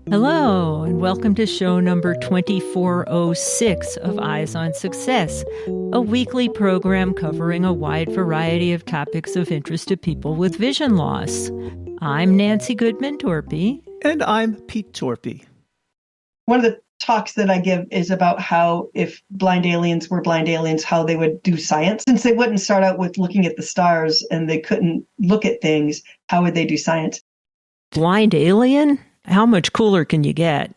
Hello, and welcome to show number 2406 of Eyes on Success, a weekly program covering a wide variety of topics of interest to people with vision loss. I'm Nancy Torpey. And I'm Pete Torpey. One of the talks that I give is about how if blind aliens were blind aliens, how they would do science. Since they wouldn't start out with looking at the stars and they couldn't look at things, how would they do science? Blind alien? How much cooler can you get?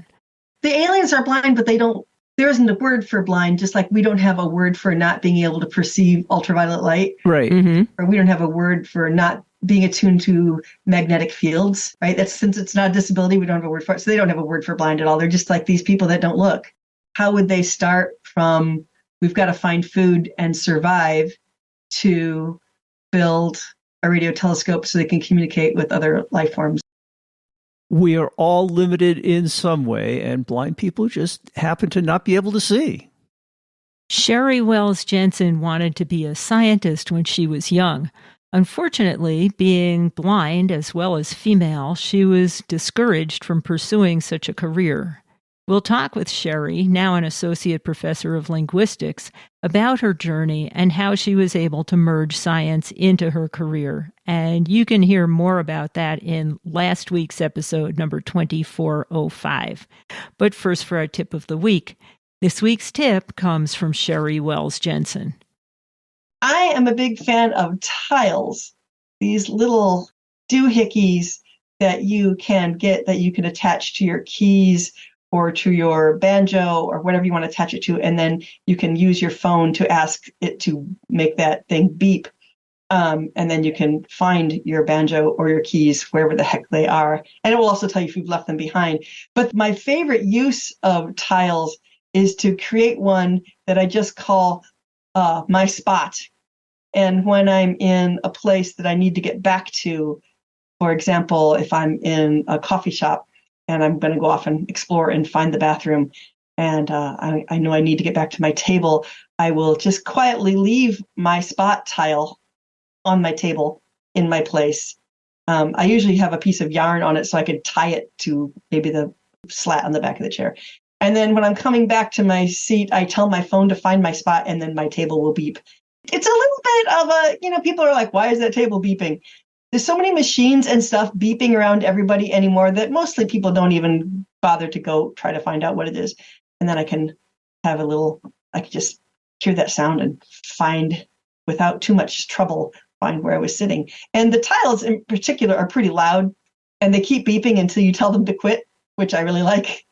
The aliens are blind, but there isn't a word for blind, just like we don't have a word for not being able to perceive ultraviolet light. Right. Mm-hmm. Or we don't have a word for not being attuned to magnetic fields, right? Since it's not a disability, we don't have a word for it. So they don't have a word for blind at all. They're just like these people that don't look. How would they start from, we've got to find food and survive, to build a radio telescope so they can communicate with other life forms? We are all limited in some way, and blind people just happen to not be able to see. Sheri Wells-Jensen wanted to be a scientist when she was young. Unfortunately, being blind as well as female, she was discouraged from pursuing such a career. We'll talk with Sheri, now an Associate Professor of Linguistics, about her journey and how she was able to merge science into her career. And you can hear more about that in last week's episode, number 2405. But first, for our tip of the week. This week's tip comes from Sheri Wells-Jensen. I am a big fan of tiles, these little doohickeys that you can get, that you can attach to your keys or to your banjo or whatever you want to attach it to, and then you can use your phone to ask it to make that thing beep, and then you can find your banjo or your keys wherever the heck they are, and it will also tell you if you've left them behind. But my favorite use of tiles is to create one that I just call my spot. And when I'm in a place that I need to get back to, for example, if I'm in a coffee shop and I'm going to go off and explore and find the bathroom, and I know I need to get back to my table, I will just quietly leave my spot tile on my table in my place. I usually have a piece of yarn on it so I could tie it to maybe the slat on the back of the chair. And then when I'm coming back to my seat, I tell my phone to find my spot, and then my table will beep. It's a little bit of people are like, why is that table beeping? There's so many machines and stuff beeping around everybody anymore that mostly people don't even bother to go try to find out what it is. And then I can just hear that sound and find, without too much trouble, find where I was sitting. And the tiles in particular are pretty loud, and they keep beeping until you tell them to quit, which I really like.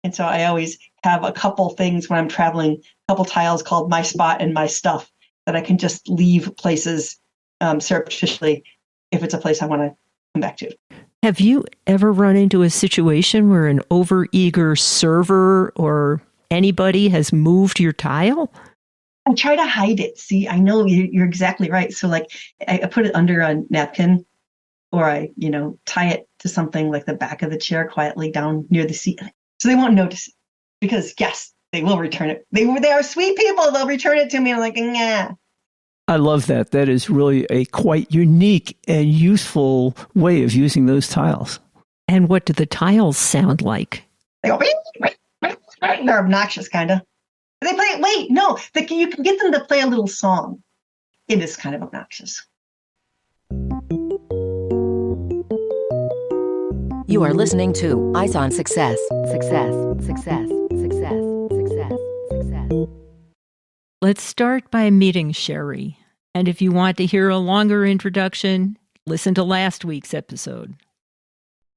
And so I always have a couple things when I'm traveling, a couple tiles called my spot and my stuff that I can just leave places surreptitiously if it's a place I want to come back to. Have you ever run into a situation where an overeager server or anybody has moved your tile? I try to hide it. See, I know you're exactly right. So like I put it under a napkin, or I, tie it to something like the back of the chair quietly down near the seat. So they won't notice it, because yes, they will return it. They are sweet people. They'll return it to me. I'm like, nah. I love that. That is really a quite unique and useful way of using those tiles. And what do the tiles sound like? They go, they're obnoxious, kind of. They play, you can get them to play a little song. It is kind of obnoxious. You are listening to Eyes on Success. Success, success, success, success, success. Let's start by meeting Sheri. And if you want to hear a longer introduction, listen to last week's episode.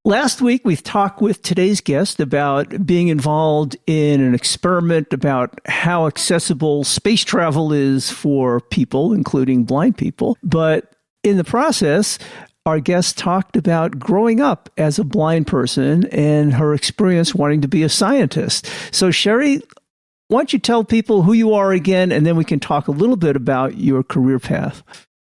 Last week, we've talked with today's guest about being involved in an experiment about how accessible space travel is for people, including blind people. But in the process, our guest talked about growing up as a blind person and her experience wanting to be a scientist. So, Sheri, why don't you tell people who you are again, and then we can talk a little bit about your career path.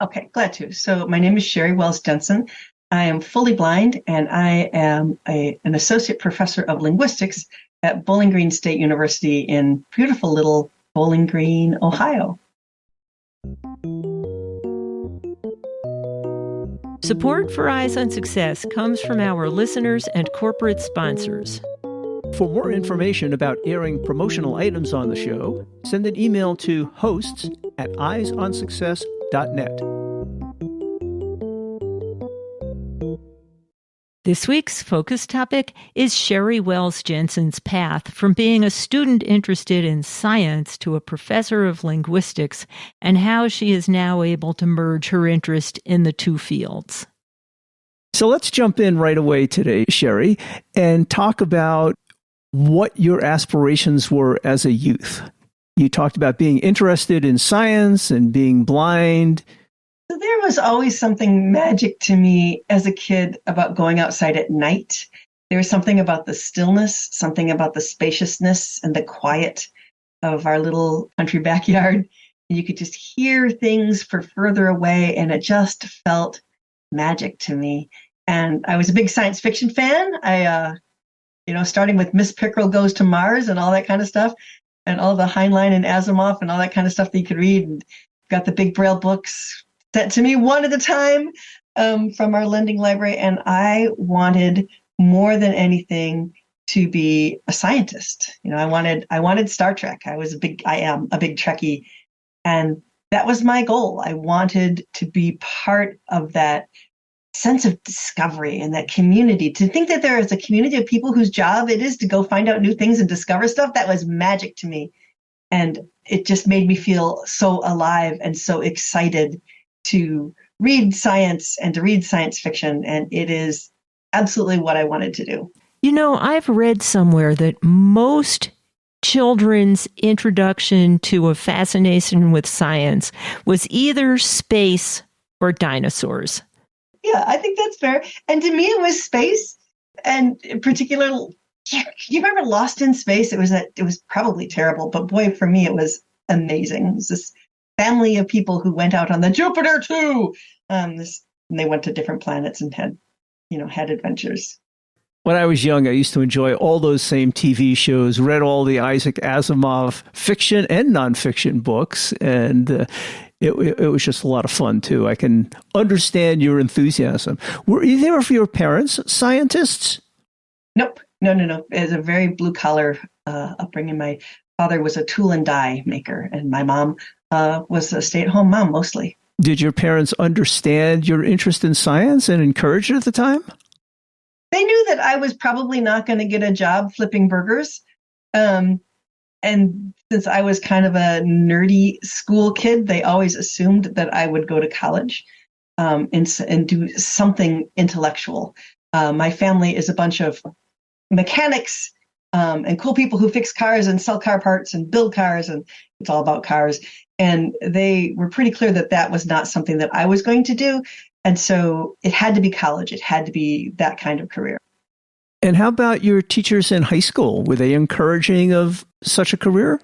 Okay, glad to. So my name is Sheri Wells-Jensen. I am fully blind, and I am an Associate Professor of Linguistics at Bowling Green State University in beautiful little Bowling Green, Ohio. Support for Eyes on Success comes from our listeners and corporate sponsors. For more information about airing promotional items on the show, send an email to hosts@eyesonsuccess.net. This week's focus topic is Sheri Wells-Jensen's path from being a student interested in science to a professor of linguistics, and how she is now able to merge her interest in the two fields. So let's jump in right away today, Sheri, and talk about what your aspirations were as a youth. You talked about being interested in science and being blind. So there was always something magic to me as a kid about going outside at night. There was something about the stillness, something about the spaciousness and the quiet of our little country backyard. You could just hear things for further away, and it just felt magic to me. And I was a big science fiction fan. Starting with Miss Pickrell Goes to Mars and all that kind of stuff, and all the Heinlein and Asimov and all that kind of stuff that you could read. And got the big Braille books sent to me one at a time from our lending library. And I wanted more than anything to be a scientist. I wanted Star Trek. I am a big Trekkie. And that was my goal. I wanted to be part of that sense of discovery and that community. To think that there is a community of people whose job it is to go find out new things and discover stuff, that was magic to me. And it just made me feel so alive and so excited to read science and to read science fiction. And it is absolutely what I wanted to do. I've read somewhere that most children's introduction to a fascination with science was either space or dinosaurs. Yeah, I think that's fair. And to me, it was space. And in particular, you remember Lost in Space? It was probably terrible, but boy, for me, it was amazing. It was this family of people who went out on the Jupiter 2. And they went to different planets and had adventures. When I was young, I used to enjoy all those same TV shows, read all the Isaac Asimov fiction and nonfiction books, and it was just a lot of fun, too. I can understand your enthusiasm. Were either of your parents scientists? Nope. No. It was a very blue-collar upbringing. My father was a tool and die maker, and my mom was a stay-at-home mom, mostly. Did your parents understand your interest in science and encourage it at the time? They knew that I was probably not going to get a job flipping burgers. And since I was kind of a nerdy school kid, they always assumed that I would go to college and do something intellectual. My family is a bunch of mechanics and cool people who fix cars and sell car parts and build cars, and it's all about cars. And they were pretty clear that that was not something that I was going to do. And so it had to be college. It had to be that kind of career. And how about your teachers in high school? Were they encouraging of such a career?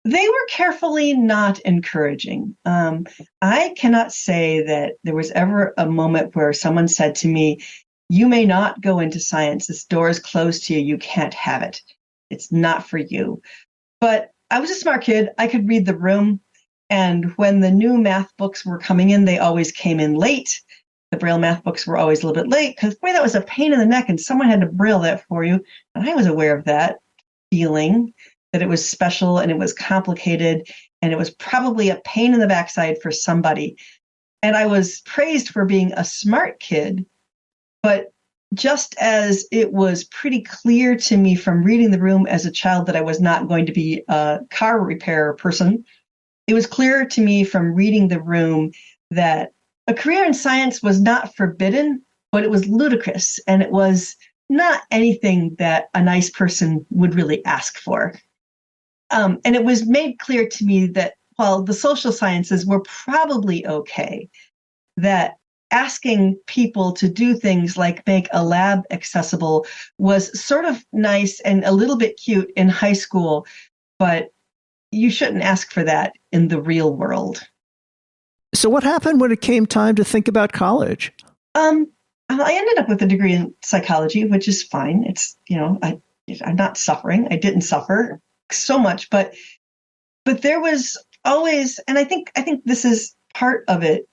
They were carefully not encouraging. I cannot say that there was ever a moment where someone said to me, "You may not go into science. This door is closed to you. You can't have it. It's not for you." But I was a smart kid. I could read the room. And when the new math books were coming in, they always came in late. The Braille math books were always a little bit late because, boy, that was a pain in the neck, and someone had to Braille that for you. And I was aware of that feeling, that it was special and it was complicated, and it was probably a pain in the backside for somebody. And I was praised for being a smart kid, but just as it was pretty clear to me from reading the room as a child that I was not going to be a car repair person, it was clear to me from reading the room that a career in science was not forbidden, but it was ludicrous, and it was not anything that a nice person would really ask for. And it was made clear to me that while the social sciences were probably okay, that asking people to do things like make a lab accessible was sort of nice and a little bit cute in high school, but you shouldn't ask for that in the real world. So what happened when it came time to think about college? I ended up with a degree in psychology, which is fine. It's, I'm not suffering. I didn't suffer so much, but there was always, and I think this is part of it.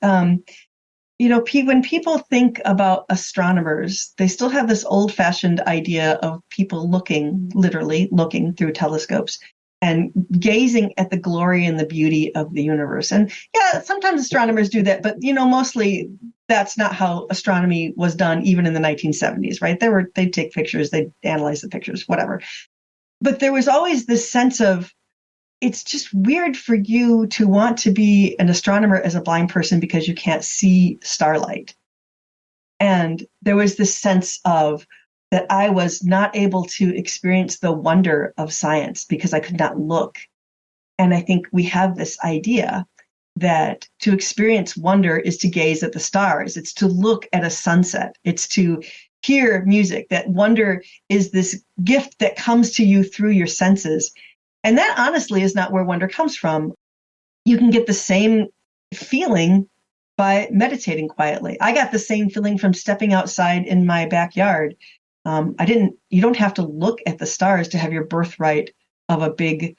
when people think about astronomers, they still have this old-fashioned idea of people literally looking through telescopes and gazing at the glory and the beauty of the universe. And yeah, sometimes astronomers do that, but mostly that's not how astronomy was done even in the 1970s, right? They'd take pictures, they'd analyze the pictures, whatever. But there was always this sense of, it's just weird for you to want to be an astronomer as a blind person because you can't see starlight. And there was this sense of that I was not able to experience the wonder of science because I could not look. And I think we have this idea that to experience wonder is to gaze at the stars. It's to look at a sunset. It's to hear music. That wonder is this gift that comes to you through your senses. And that honestly is not where wonder comes from. You can get the same feeling by meditating quietly. I got the same feeling from stepping outside in my backyard. You don't have to look at the stars to have your birthright of a big,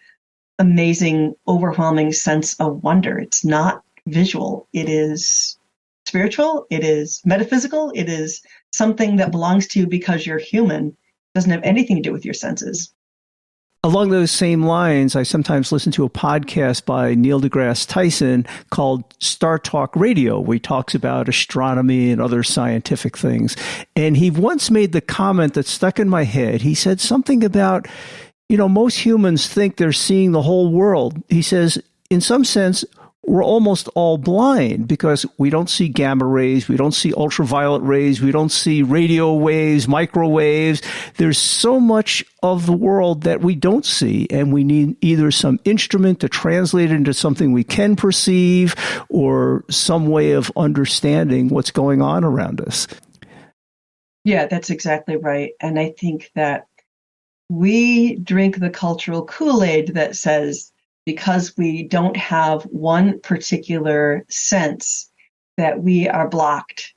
amazing, overwhelming sense of wonder. It's not visual. It is spiritual. It is metaphysical. It is something that belongs to you because you're human. It doesn't have anything to do with your senses. Along those same lines, I sometimes listen to a podcast by Neil deGrasse Tyson called Star Talk Radio, where he talks about astronomy and other scientific things. And he once made the comment that stuck in my head. He said something about, most humans think they're seeing the whole world. He says, in some sense, we're almost all blind because we don't see gamma rays, we don't see ultraviolet rays, we don't see radio waves, microwaves. There's so much of the world that we don't see, and we need either some instrument to translate it into something we can perceive or some way of understanding what's going on around us. Yeah, that's exactly right. And I think that we drink the cultural Kool-Aid that says, because we don't have one particular sense, that we are blocked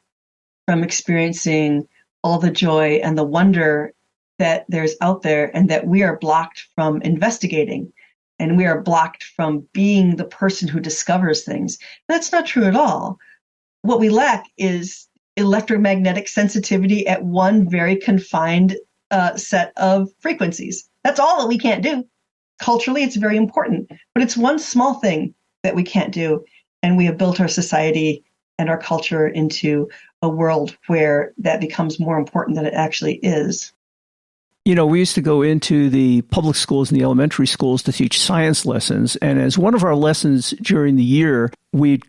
from experiencing all the joy and the wonder that there's out there, and that we are blocked from investigating, and we are blocked from being the person who discovers things. That's not true at all. What we lack is electromagnetic sensitivity at one very confined set of frequencies. That's all that we can't do. Culturally, it's very important, but it's one small thing that we can't do. And we have built our society and our culture into a world where that becomes more important than it actually is. We used to go into the public schools and the elementary schools to teach science lessons. And as one of our lessons during the year, we'd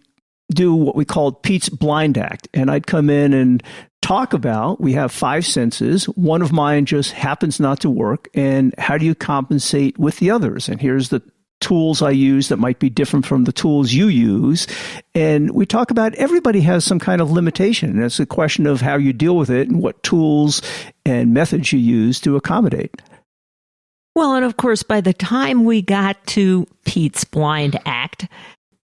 do what we called Pete's Blind Act. And I'd come in and talk about, we have 5 senses. One of mine just happens not to work. And how do you compensate with the others? And here's the tools I use that might be different from the tools you use. And we talk about everybody has some kind of limitation. And it's a question of how you deal with it and what tools and methods you use to accommodate. Well, and of course, by the time we got to Pete's Blind Act,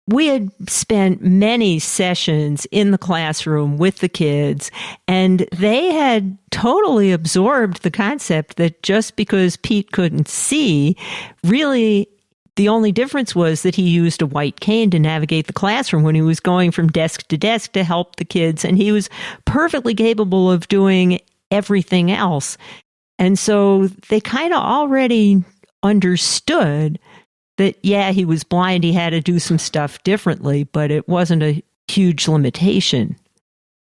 we had spent many sessions in the classroom with the kids, and they had totally absorbed the concept that just because Pete couldn't see, really the only difference was that he used a white cane to navigate the classroom when he was going from desk to help the kids, and he was perfectly capable of doing everything else. And so they kind of already understood that, yeah, he was blind, he had to do some stuff differently, but it wasn't a huge limitation.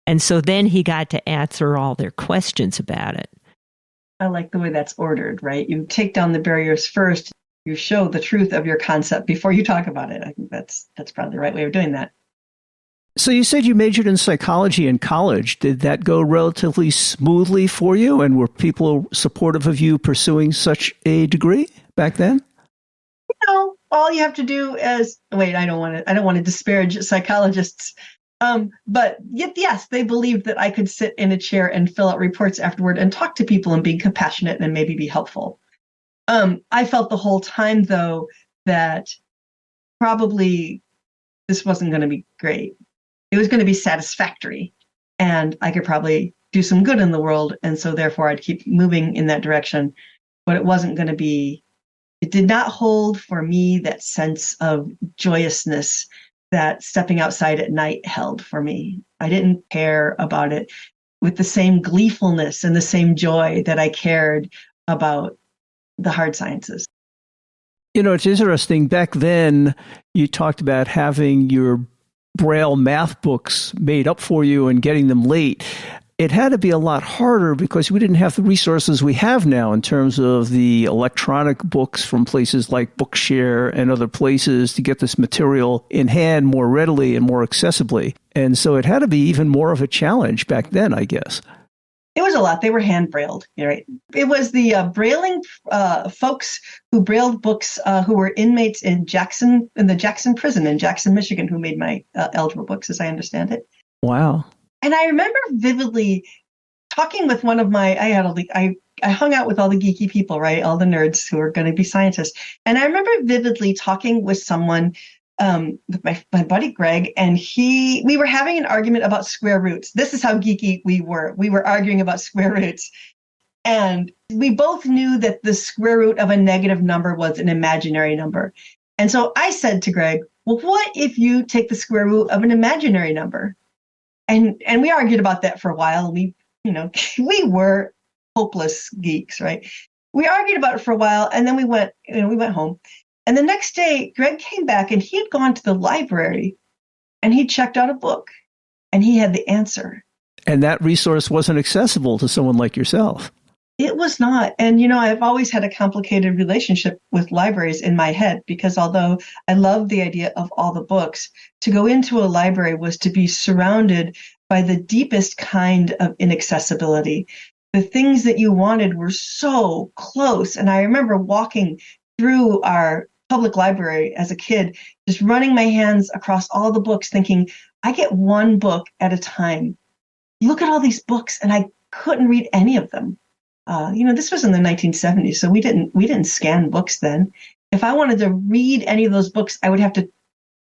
And so then he got to answer all their questions about it. I like the way that's ordered, right? You take down the barriers first, you show the truth of your concept before you talk about it. I think that's probably the right way of doing that. So you said you majored in psychology in college. Did that go relatively smoothly for you? And were people supportive of you pursuing such a degree back then? All you have to do is wait. I don't want to disparage psychologists, but yes, they believed that I could sit in a chair and fill out reports afterward and talk to people and be compassionate and maybe be helpful. I felt the whole time, though, that probably this wasn't going to be great. It was going to be satisfactory, and I could probably do some good in the world, and so therefore I'd keep moving in that direction. But it wasn't going to be. It did not hold for me that sense of joyousness that stepping outside at night held for me. I didn't care about it with the same gleefulness and the same joy that I cared about the hard sciences. It's interesting. Back then, you talked about having your Braille math books made up for you and getting them late. It had to be a lot harder because we didn't have the resources we have now in terms of the electronic books from places like Bookshare and other places to get this material in hand more readily and more accessibly. And so it had to be even more of a challenge back then, I guess. It was a lot. They were hand brailled, right? It was the brailing folks who brailled books who were inmates in the Jackson prison in Jackson, Michigan, who made my algebra books, as I understand it. Wow. And I remember vividly talking with one of I hung out with all the geeky people, right? All the nerds who are going to be scientists. And I remember vividly talking with someone, with my buddy Greg, and we were having an argument about square roots. This is how geeky we were. We were arguing about square roots. And we both knew that the square root of a negative number was an imaginary number. And so I said to Greg, well, what if you take the square root of an imaginary number? And we argued about that for a while. We were hopeless geeks, right? We argued about it for a while, and then we went home. And the next day, Greg came back, and he had gone to the library, and he checked out a book, and he had the answer. And that resource wasn't accessible to someone like yourself. It was not. And, I've always had a complicated relationship with libraries in my head, because although I love the idea of all the books, to go into a library was to be surrounded by the deepest kind of inaccessibility. The things that you wanted were so close. And I remember walking through our public library as a kid, just running my hands across all the books, thinking, I get one book at a time. Look at all these books, and I couldn't read any of them. This was in the 1970s, so we didn't scan books then. If I wanted to read any of those books, I'd have to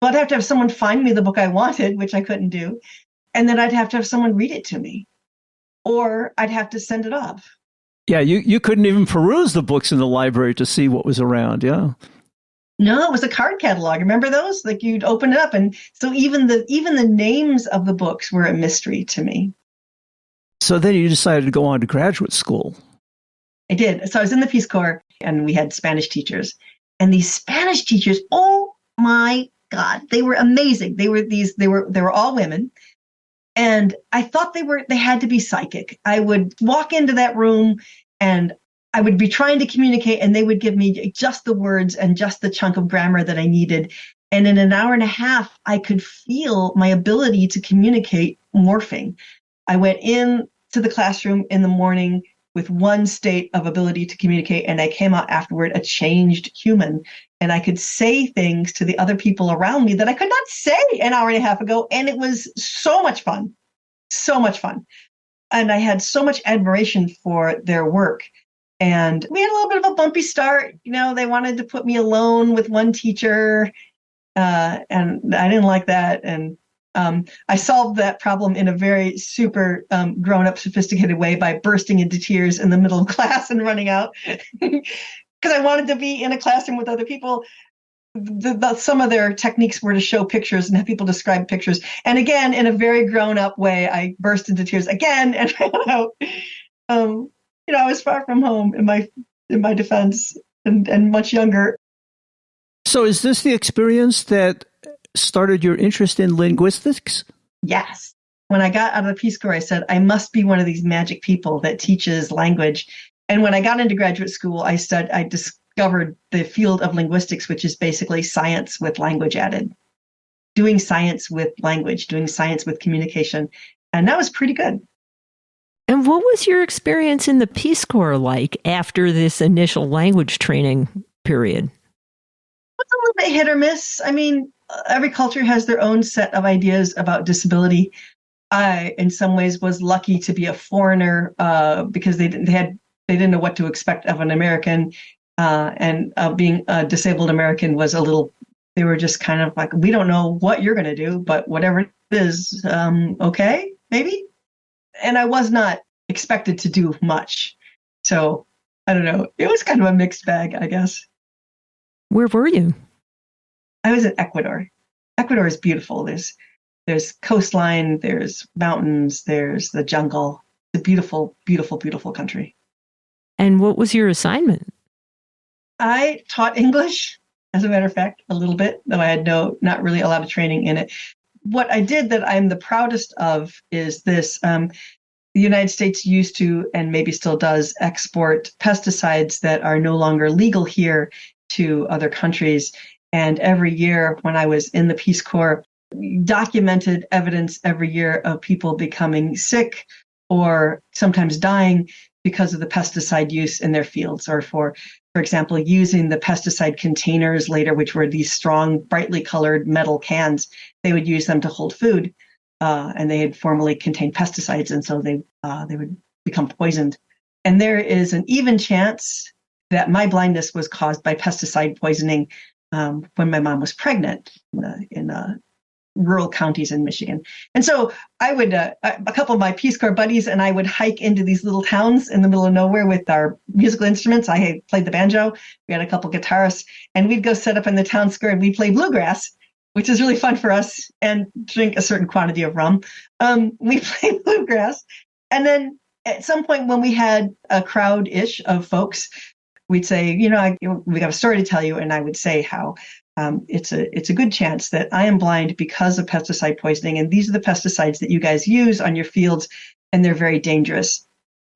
have someone find me the book I wanted, which I couldn't do, and then I'd have to have someone read it to me, or I'd have to send it off. Yeah, you couldn't even peruse the books in the library to see what was around, yeah. No, it was a card catalog. Remember those? Like, you'd open it up, and so even the names of the books were a mystery to me. So then you decided to go on to graduate school. I did. So I was in the Peace Corps, and we had Spanish teachers. And these Spanish teachers, oh my God, they were amazing. They were all women. And I thought they had to be psychic. I would walk into that room, and I would be trying to communicate, and they would give me just the words and just the chunk of grammar that I needed. And in an hour and a half, I could feel my ability to communicate morphing. I went in to the classroom in the morning with one state of ability to communicate, and I came out afterward a changed human. And I could say things to the other people around me that I could not say an hour and a half ago. And it was so much fun, so much fun. And I had so much admiration for their work. And we had a little bit of a bumpy start. They wanted to put me alone with one teacher, and I didn't like that. And I solved that problem in a very super grown-up, sophisticated way by bursting into tears in the middle of class and running out because I wanted to be in a classroom with other people. Some of their techniques were to show pictures and have people describe pictures. And again, in a very grown-up way, I burst into tears again and ran out. I was far from home in my defense and much younger. So is this the experience that started your interest in linguistics? Yes. When I got out of the Peace Corps, I said, I must be one of these magic people that teaches language. And when I got into graduate school, I discovered the field of linguistics, which is basically science with language added. Doing science with language, doing science with communication. And that was pretty good. And what was your experience in the Peace Corps like after this initial language training period? It's a little bit hit or miss. I mean, every culture has their own set of ideas about disability. I, in some ways, was lucky to be a foreigner because they didn't know what to expect of an American, and being a disabled American was they were just kind of like, we don't know what you're going to do, but whatever it is, okay, maybe. And I was not expected to do much. So I don't know. It was kind of a mixed bag, I guess. Where were you? I was in Ecuador. Ecuador is beautiful. There's There's coastline, there's mountains, there's the jungle. It's a beautiful, beautiful, beautiful country. And what was your assignment? I taught English, as a matter of fact, a little bit, though I had not really a lot of training in it. What I did that I'm the proudest of is this. The United States used to, and maybe still does, export pesticides that are no longer legal here to other countries. And every year when I was in the Peace Corps, documented evidence every year of people becoming sick or sometimes dying because of the pesticide use in their fields, or for example, using the pesticide containers later, which were these strong, brightly colored metal cans. They would use them to hold food, and they had formerly contained pesticides, and so they would become poisoned. And there is an even chance that my blindness was caused by pesticide poisoning when my mom was pregnant in rural counties in Michigan. And so I would, a couple of my Peace Corps buddies and I would hike into these little towns in the middle of nowhere with our musical instruments. I played the banjo. We had a couple guitarists, and we'd go set up in the town square and we'd play bluegrass, which is really fun for us, and drink a certain quantity of rum. We played bluegrass. And then at some point when we had a crowd-ish of folks, we'd say, we got a story to tell you. And I would say how it's a good chance that I am blind because of pesticide poisoning. And these are the pesticides that you guys use on your fields, and they're very dangerous.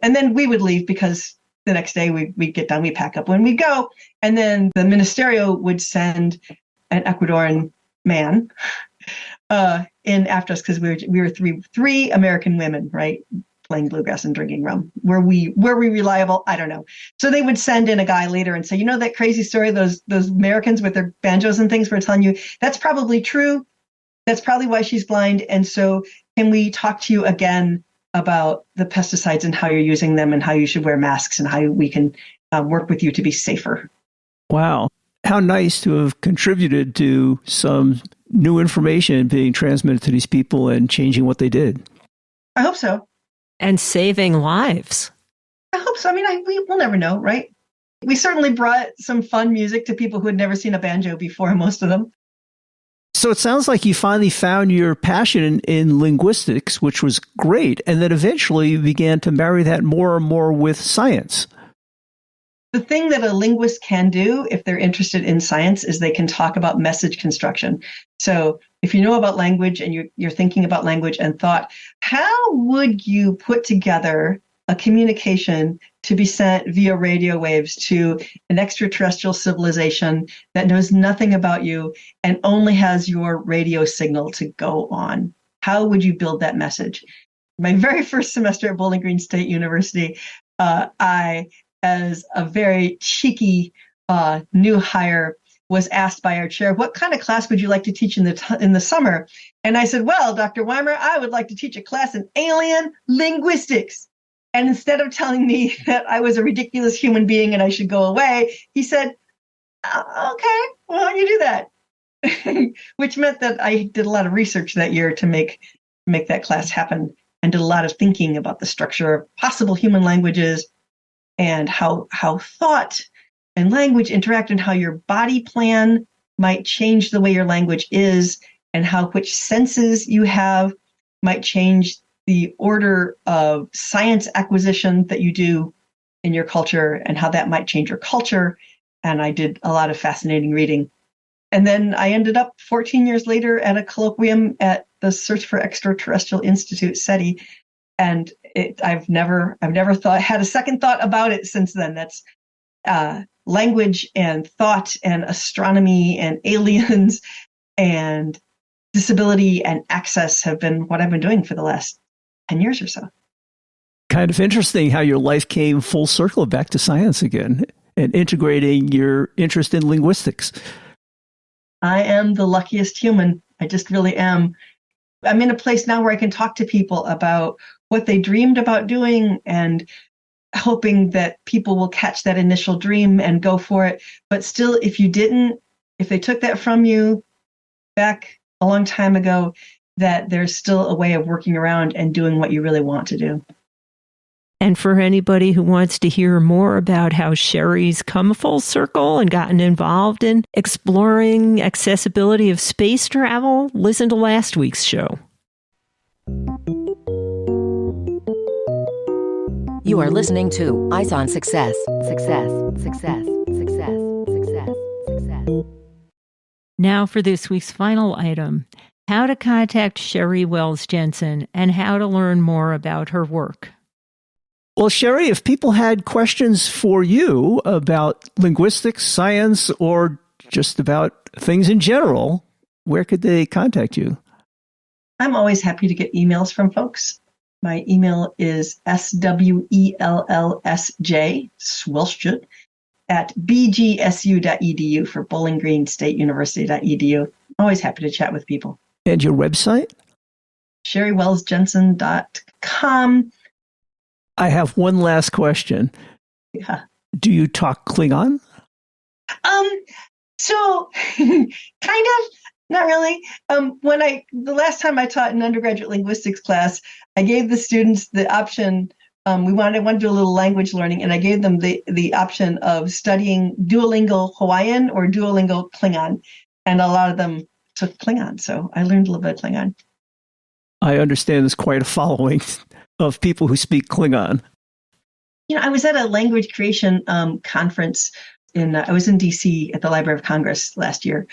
And then we would leave because the next day we'd get done, we'd pack up when we go. And then the ministerio would send an Ecuadorian man in after us, because we were three American women, right? Playing bluegrass and drinking rum. Were we reliable? I don't know. So they would send in a guy later and say, that crazy story, those Americans with their banjos and things were telling you, that's probably true. That's probably why she's blind. And so can we talk to you again about the pesticides and how you're using them and how you should wear masks and how we can work with you to be safer? Wow. How nice to have contributed to some new information being transmitted to these people and changing what they did. I hope so. And saving lives. I hope so. I mean, we'll never know, right? We certainly brought some fun music to people who had never seen a banjo before, most of them. So it sounds like you finally found your passion in linguistics, which was great, and then eventually you began to marry that more and more with science. The thing that a linguist can do if they're interested in science is they can talk about message construction. So if you know about language and you're thinking about language and thought, how would you put together a communication to be sent via radio waves to an extraterrestrial civilization that knows nothing about you and only has your radio signal to go on? How would you build that message? My very first semester at Bowling Green State University, I, as a very cheeky new hire, was asked by our chair, what kind of class would you like to teach in the summer? And I said, well, Dr. Weimer, I would like to teach a class in alien linguistics. And instead of telling me that I was a ridiculous human being and I should go away, he said, okay, well, you do that. Which meant that I did a lot of research that year to make that class happen, and did a lot of thinking about the structure of possible human languages and how thought and language interact, and how your body plan might change the way your language is, and how which senses you have might change the order of science acquisition that you do in your culture, and how that might change your culture. And I did a lot of fascinating reading. And then I ended up 14 years later at a colloquium at the Search for Extraterrestrial Institute, SETI. And I've never had a second thought about it since then. That's language and thought and astronomy and aliens and disability and access have been what I've been doing for the last 10 years or so. Kind of interesting how your life came full circle back to science again and integrating your interest in linguistics. I am the luckiest human. I just really am. I'm in a place now where I can talk to people about what they dreamed about doing, and hoping that people will catch that initial dream and go for it. But still, if they took that from you back a long time ago, that there's still a way of working around and doing what you really want to do. And for anybody who wants to hear more about how Sheri's come full circle and gotten involved in exploring accessibility of space travel, listen to last week's show. You are listening to Eyes on Success. Success, success, success, success, success. Now for this week's final item, how to contact Sheri Wells-Jensen and how to learn more about her work. Well, Sheri, if people had questions for you about linguistics, science, or just about things in general, where could they contact you? I'm always happy to get emails from folks. My email is swellsj, Swellsj, at bgsu.edu for Bowling Green State University.edu. Always happy to chat with people. And your website? SheriWellsJensen.com. I have one last question. Yeah. Do you talk Klingon? So kind of, not really. The last time I taught an undergraduate linguistics class, I gave the students the option. We wanted to do a little language learning, and I gave them the option of studying Duolingo Hawaiian or Duolingo Klingon, and a lot of them took Klingon. So I learned a little bit of Klingon. I understand there's quite a following of people who speak Klingon. I was at a language creation conference I was in DC at the Library of Congress last year.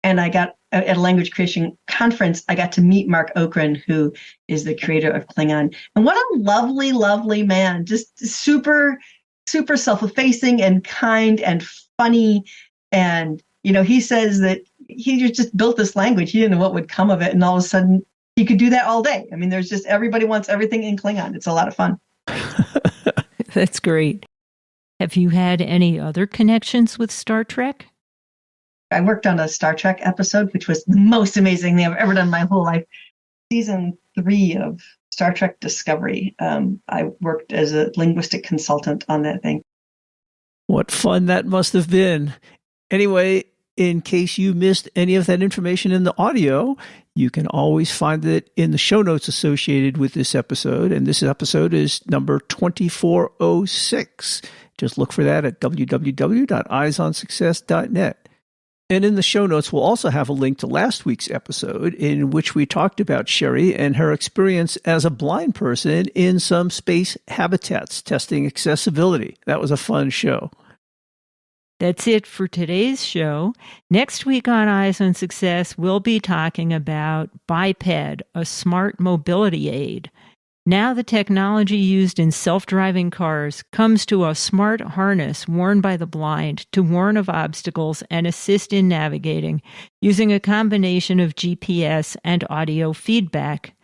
And I got at a language creation conference, I got to meet Mark Okren, who is the creator of Klingon. And what a lovely, lovely man, just super, super self-effacing and kind and funny. And, he says that he just built this language. He didn't know what would come of it. And all of a sudden he could do that all day. I mean, there's just everybody wants everything in Klingon. It's a lot of fun. That's great. Have you had any other connections with Star Trek? I worked on a Star Trek episode, which was the most amazing thing I've ever done in my whole life. Season 3 of Star Trek Discovery. I worked as a linguistic consultant on that thing. What fun that must have been. Anyway, in case you missed any of that information in the audio, you can always find it in the show notes associated with this episode. And this episode is number 2406. Just look for that at www.eyesonsuccess.net. And in the show notes, we'll also have a link to last week's episode in which we talked about Sheri and her experience as a blind person in some space habitats testing accessibility. That was a fun show. That's it for today's show. Next week on Eyes on Success, we'll be talking about Biped, a smart mobility aid. Now the technology used in self-driving cars comes to a smart harness worn by the blind to warn of obstacles and assist in navigating using a combination of GPS and audio feedback.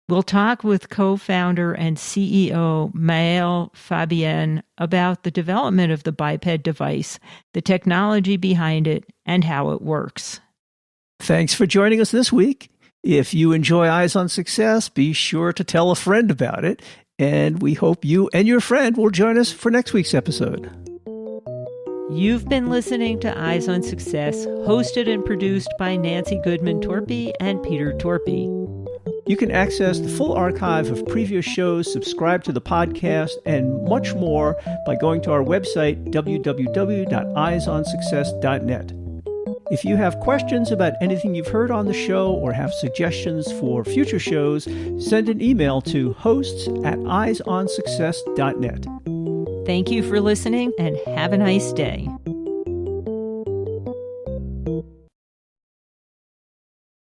We'll talk with co-founder and CEO Maëlle Fabienne about the development of the Biped device, the technology behind it, and how it works. Thanks for joining us this week. If you enjoy Eyes on Success, be sure to tell a friend about it, and we hope you and your friend will join us for next week's episode. You've been listening to Eyes on Success, hosted and produced by Nancy Torpey and Peter Torpey. You can access the full archive of previous shows, subscribe to the podcast, and much more by going to our website, www.eyesonsuccess.net. If you have questions about anything you've heard on the show or have suggestions for future shows, send an email to hosts@eyesonsuccess.net. Thank you for listening and have a nice day.